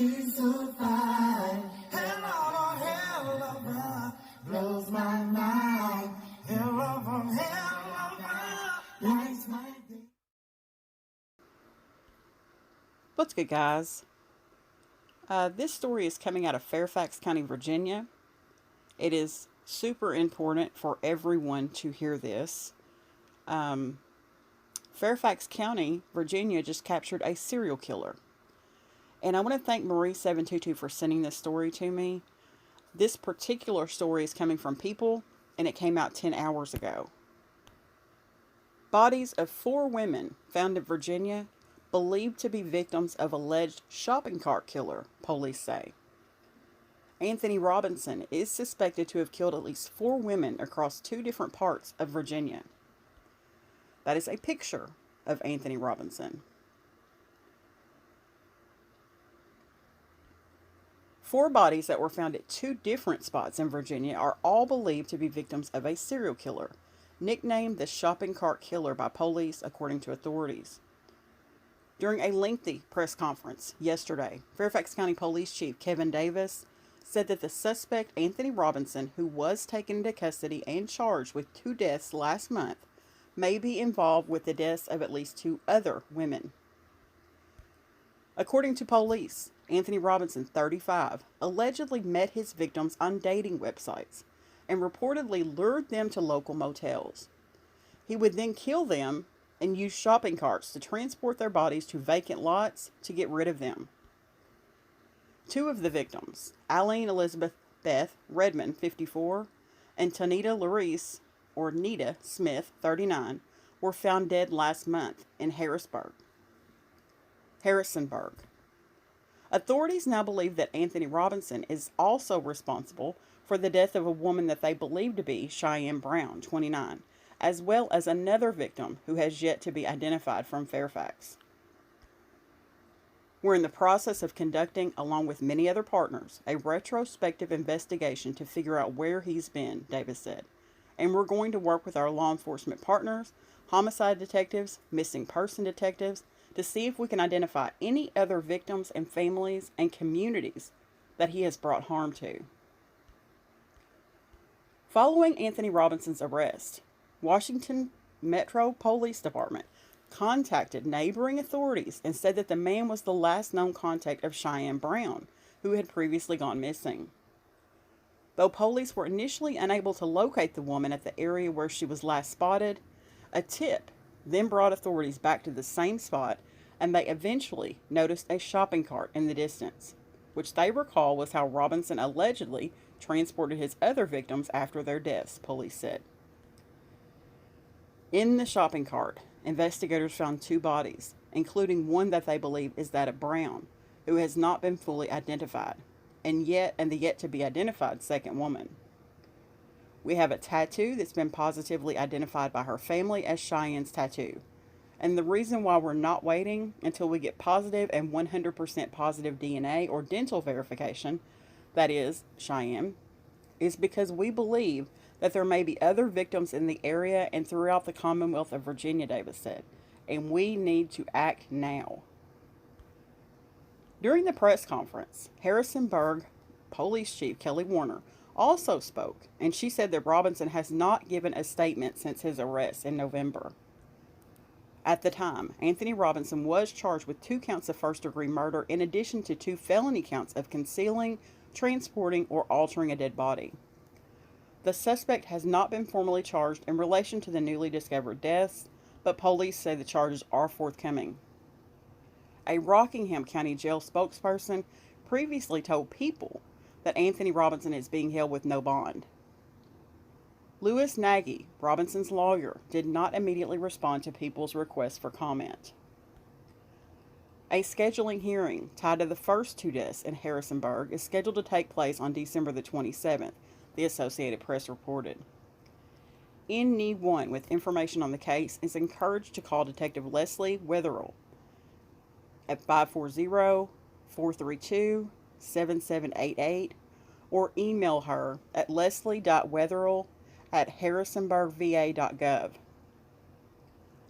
she's so fine. Hell of a hell of a blows my mind. Hell of a lights my day. What's good, guys? This story is coming out of Fairfax County, Virginia. It is super important for everyone to hear this. Fairfax County, Virginia just captured a serial killer. And I want to thank Marie722 for sending this story to me. This particular story is coming from People, and it came out 10 hours ago. Bodies of 4 women found in Virginia believed to be victims of alleged shopping cart killer, police say. Anthony Robinson is suspected to have killed at least 4 women across 2 different parts of Virginia. That is a picture of Anthony Robinson. 4 bodies that were found at 2 different spots in Virginia are all believed to be victims of a serial killer, nicknamed the shopping cart killer by police, according to authorities. During a lengthy press conference yesterday, Fairfax County Police Chief Kevin Davis said that the suspect, Anthony Robinson, who was taken into custody and charged with 2 deaths last month, may be involved with the deaths of at least 2 other women. According to police, Anthony Robinson, 35, allegedly met his victims on dating websites and reportedly lured them to local motels. He would then kill them and use shopping carts to transport their bodies to vacant lots to get rid of them. 2 of the victims, Eileen Elizabeth Beth Redmond, 54, and Tanita Larice, or Nita Smith, 39, were found dead last month in Harrisonburg. Authorities now believe that Anthony Robinson is also responsible for the death of a woman that they believe to be Cheyenne Brown, 29, as well as another victim who has yet to be identified from Fairfax. We're in the process of conducting, along with many other partners, a retrospective investigation to figure out where he's been, Davis said. And we're going to work with our law enforcement partners, homicide detectives, missing person detectives, to see if we can identify any other victims and families and communities that he has brought harm to. Following Anthony Robinson's arrest, Washington Metro Police Department contacted neighboring authorities and said that the man was the last known contact of Cheyenne Brown, who had previously gone missing. Though police were initially unable to locate the woman at the area where she was last spotted, a tip then brought authorities back to the same spot, and they eventually noticed a shopping cart in the distance, which they recall was how Robinson allegedly transported his other victims after their deaths, police said. In the shopping cart, investigators found 2 bodies, including one that they believe is that of Brown, who has not been fully identified, and the yet to be identified second woman. We have a tattoo that's been positively identified by her family as Cheyenne's tattoo. And the reason why we're not waiting until we get positive and 100% positive DNA or dental verification, that is, Cheyenne, is because we believe that there may be other victims in the area and throughout the Commonwealth of Virginia, Davis said, and we need to act now. During the press conference, Harrisonburg Police Chief Kelly Warner also spoke, and she said that Robinson has not given a statement since his arrest in November. At the time, Anthony Robinson was charged with 2 counts of first-degree murder in addition to 2 felony counts of concealing, transporting, or altering a dead body. The suspect has not been formally charged in relation to the newly discovered deaths, but police say the charges are forthcoming. A Rockingham County Jail spokesperson previously told People that Anthony Robinson is being held with no bond. Louis Nagy, Robinson's lawyer, did not immediately respond to People's request for comment. A scheduling hearing tied to the first 2 deaths in Harrisonburg is scheduled to take place on December the 27th, the Associated Press reported. Anyone with information on the case is encouraged to call Detective Leslie Wetherill at 540-432-7788 or email her at leslie.wetherill@harrisonburgva.gov.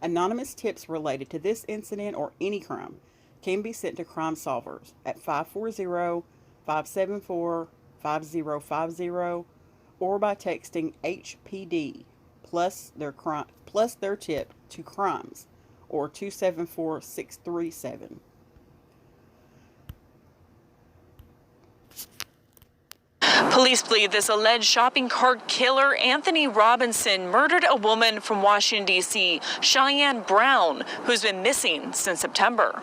Anonymous tips related to this incident or any crime can be sent to Crime Solvers at 540-574-5050 or by texting HPD plus their tip to crimes or 274637. Police believe this alleged shopping cart killer, Anthony Robinson, murdered a woman from Washington, D.C., Cheyenne Brown, who's been missing since September.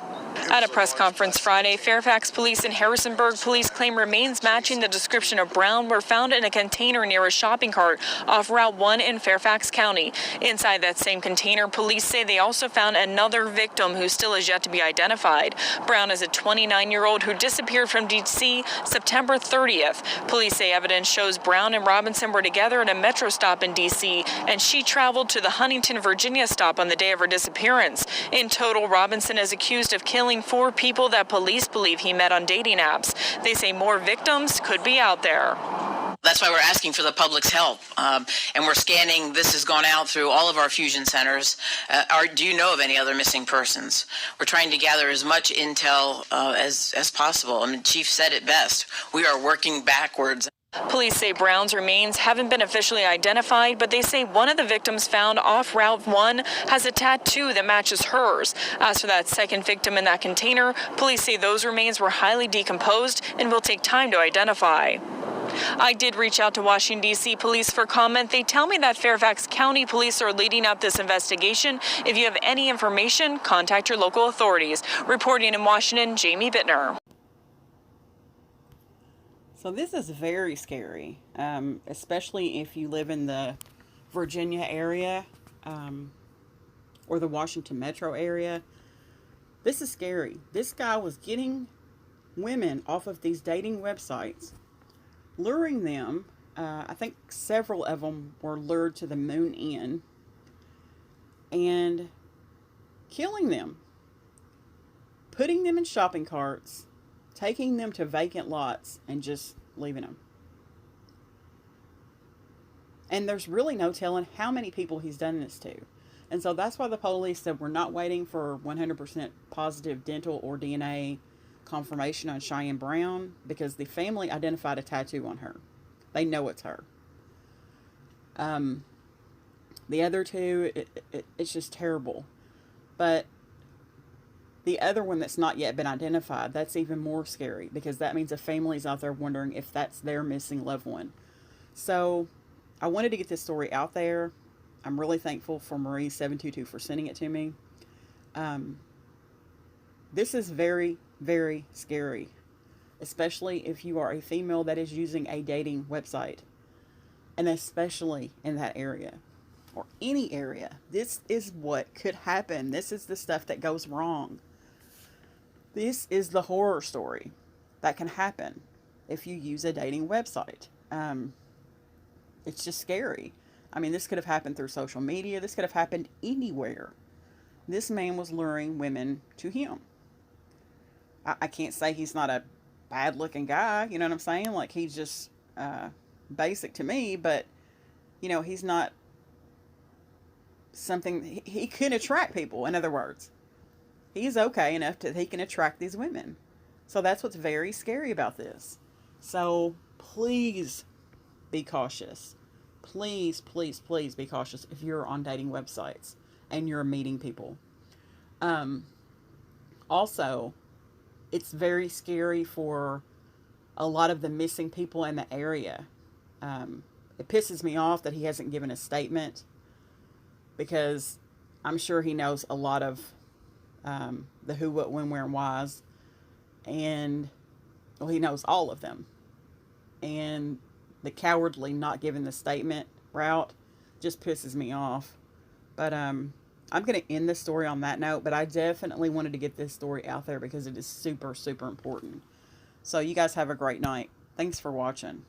At a press conference Friday, Fairfax Police and Harrisonburg Police claim remains matching the description of Brown were found in a container near a shopping cart off Route 1 in Fairfax County. Inside that same container, police say they also found another victim who still is yet to be identified. Brown is a 29-year-old who disappeared from D.C. September 30th. Police say evidence shows Brown and Robinson were together at a metro stop in D.C., and she traveled to the Huntington, Virginia stop on the day of her disappearance. In total, Robinson is accused of killing 4 people that police believe he met on dating apps. They say more victims could be out there. That's why we're asking for the public's help, and we're scanning. This has gone out through all of our fusion centers. Do you know of any other missing persons? We're trying to gather as much intel as possible. I mean, Chief said it best. We are working backwards. Police say Brown's remains haven't been officially identified, but they say one of the victims found off Route 1 has a tattoo that matches hers. As for that second victim in that container, police say those remains were highly decomposed and will take time to identify. I did reach out to Washington, D.C. police for comment. They tell me that Fairfax County police are leading up this investigation. If you have any information, contact your local authorities. Reporting in Washington, Jamie Bittner. So this is very scary, especially if you live in the Virginia area or the Washington metro area. This is scary. This guy was getting women off of these dating websites, luring them. I think several of them were lured to the Moon Inn and killing them, putting them in shopping carts, taking them to vacant lots and just leaving them. And there's really no telling how many people he's done this to. And so that's why the police said we're not waiting for 100% positive dental or DNA confirmation on Cheyenne Brown, because the family identified a tattoo on her. They know it's her. The other two, it's just terrible. But the other one that's not yet been identified, that's even more scary, because that means a family's out there wondering if that's their missing loved one. So I wanted to get this story out there. I'm really thankful for Marie722 for sending it to me. This is very, very scary, especially if you are a female that is using a dating website, and especially in that area or any area. This is what could happen. This is the stuff that goes wrong. This is the horror story that can happen if you use a dating website. It's just scary. I mean, this could have happened through social media. This could have happened anywhere. This man was luring women to him. I can't say he's not a bad looking guy. You know what I'm saying? Like, he's just basic to me, but you know, he's not something, he can attract people. In other words, he's okay enough that he can attract these women. So that's what's very scary about this. So please be cautious. Please, please, please be cautious if you're on dating websites and you're meeting people. Also, it's very scary for a lot of the missing people in the area. It pisses me off that he hasn't given a statement, because I'm sure he knows a lot of the who, what, when, where, and whys. And, well, he knows all of them. And the cowardly not giving the statement route just pisses me off. But I'm going to end this story on that note, but I definitely wanted to get this story out there because it is super, super important. So you guys have a great night. Thanks for watching.